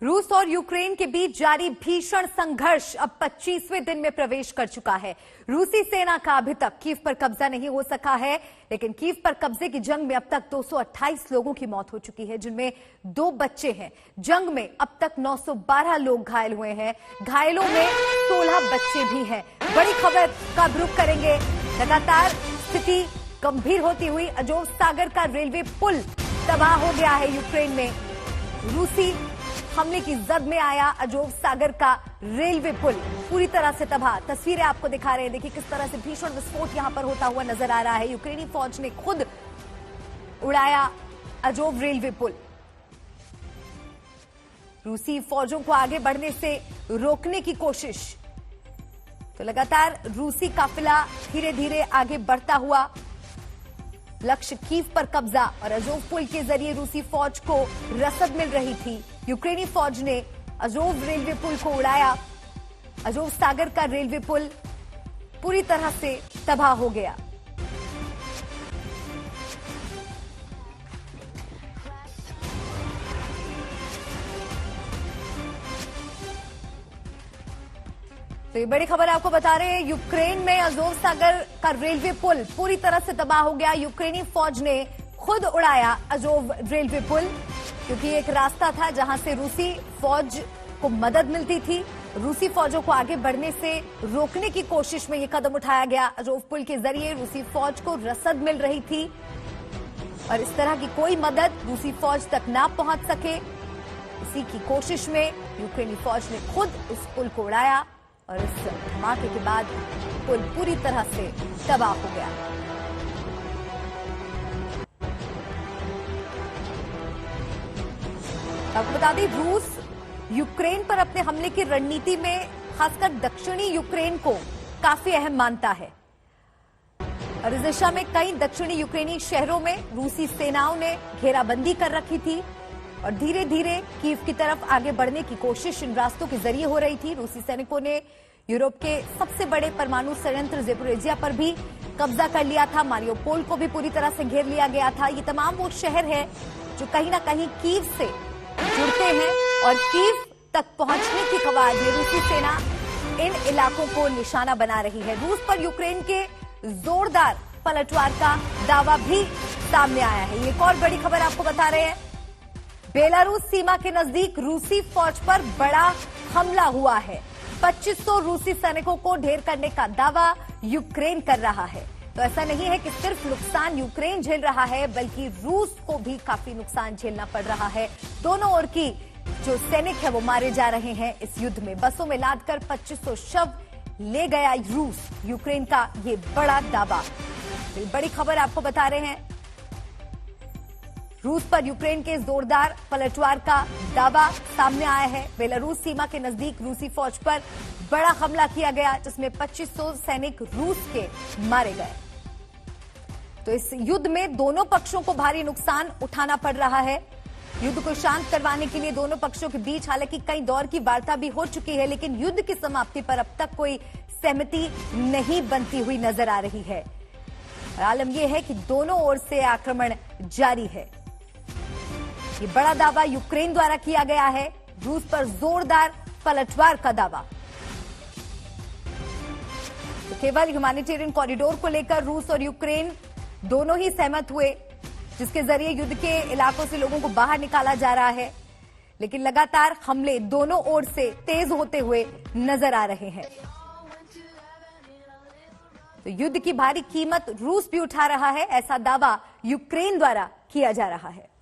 रूस और यूक्रेन के बीच जारी भीषण संघर्ष अब 25वें दिन में प्रवेश कर चुका है। रूसी सेना का अभी तक कीव पर कब्जा नहीं हो सका है, लेकिन कीव पर कब्जे की जंग में अब तक 228 लोगों की मौत हो चुकी है, जिनमें 2 बच्चे हैं। जंग में अब तक 912 लोग घायल हुए हैं। घायलों में 16 बच्चे भी हैं। बड़ी खबर का रुख करेंगे। लगातार स्थिति गंभीर होती हुई अजोव सागर का रेलवे पुल तबाह हो गया है। यूक्रेन में रूसी हमले की जद में आया अजोव सागर का रेलवे पुल पूरी तरह से तबाह। तस्वीरें आपको दिखा रहे हैं। देखिए किस तरह से भीषण विस्फोट यहां पर होता हुआ नजर आ रहा है। यूक्रेनी फौज ने खुद उड़ाया अजोव रेलवे पुल। रूसी फौजों को आगे बढ़ने से रोकने की कोशिश। तो लगातार रूसी काफिला धीरे धीरे आगे बढ़ता हुआ। लक्ष्य कीव पर कब्जा और अजोव पुल के जरिए रूसी फौज को रसद मिल रही थी। यूक्रेनी फौज ने अजोव रेलवे पुल को उड़ाया। अजोव सागर का रेलवे पुल पूरी तरह से तबाह हो गया। तो ये बड़ी खबर आपको बता रहे हैं। यूक्रेन में अजोव सागर का रेलवे पुल पूरी तरह से तबाह हो गया। यूक्रेनी फौज ने खुद उड़ाया अजोव रेलवे पुल, क्योंकि एक रास्ता था जहां से रूसी फौज को मदद मिलती थी। रूसी फौजों को आगे बढ़ने से रोकने की कोशिश में यह कदम उठाया गया। अजोव पुल के जरिए रूसी फौज को रसद मिल रही थी और इस तरह की कोई मदद रूसी फौज तक ना पहुंच सके, इसी की कोशिश में यूक्रेनी फौज ने खुद इस पुल को उड़ाया और इस धमाके के बाद पुल पूरी तरह से तबाह हो गया। आपको बता दें, रूस यूक्रेन पर अपने हमले की रणनीति में खासकर दक्षिणी यूक्रेन को काफी अहम मानता है और इस दिशा में कई दक्षिणी यूक्रेनी शहरों में रूसी सेनाओं ने घेराबंदी कर रखी थी और धीरे धीरे कीव की तरफ आगे बढ़ने की कोशिश इन रास्तों के जरिए हो रही थी। रूसी सैनिकों ने यूरोप के सबसे बड़े परमाणु संयंत्र ज़ेपोरिजिया पर भी कब्जा कर लिया था। मारियोपोल को भी पूरी तरह से घेर लिया गया था। ये तमाम वो शहर है जो कहीं ना कहीं कीव से जुड़ते हैं और कीव तक पहुंचने की कवायद में रूसी सेना इन इलाकों को निशाना बना रही है। रूस पर यूक्रेन के जोरदार पलटवार का दावा भी सामने आया है। एक और बड़ी खबर आपको बता रहे हैं। बेलारूस सीमा के नजदीक रूसी फौज पर बड़ा हमला हुआ है। 2500 रूसी सैनिकों को ढेर करने का दावा यूक्रेन कर रहा है। तो ऐसा नहीं है कि सिर्फ नुकसान यूक्रेन झेल रहा है, बल्कि रूस को भी काफी नुकसान झेलना पड़ रहा है। दोनों ओर की जो सैनिक है वो मारे जा रहे हैं इस युद्ध में। बसों में लादकर 2500 शव ले गया रूस, यूक्रेन का ये बड़ा दावा। तो बड़ी खबर आपको बता रहे हैं। रूस पर यूक्रेन के जोरदार पलटवार का दावा सामने आया है। बेलारूस सीमा के नजदीक रूसी फौज पर बड़ा हमला किया गया, जिसमें 2500 सैनिक रूस के मारे गए। तो इस युद्ध में दोनों पक्षों को भारी नुकसान उठाना पड़ रहा है। युद्ध को शांत करवाने के लिए दोनों पक्षों के बीच हालांकि कई दौर की वार्ता भी हो चुकी है, लेकिन युद्ध की समाप्ति पर अब तक कोई सहमति नहीं बनती हुई नजर आ रही है। आलम यह है कि दोनों ओर से आक्रमण जारी है। ये बड़ा दावा यूक्रेन द्वारा किया गया है। रूस पर जोरदार पलटवार का दावा। तो केवल ह्यूमैनिटेरियन कॉरिडोर को लेकर रूस और यूक्रेन दोनों ही सहमत हुए, जिसके जरिए युद्ध के इलाकों से लोगों को बाहर निकाला जा रहा है, लेकिन लगातार हमले दोनों ओर से तेज होते हुए नजर आ रहे हैं। तो युद्ध की भारी कीमत रूस भी उठा रहा है, ऐसा दावा यूक्रेन द्वारा किया जा रहा है।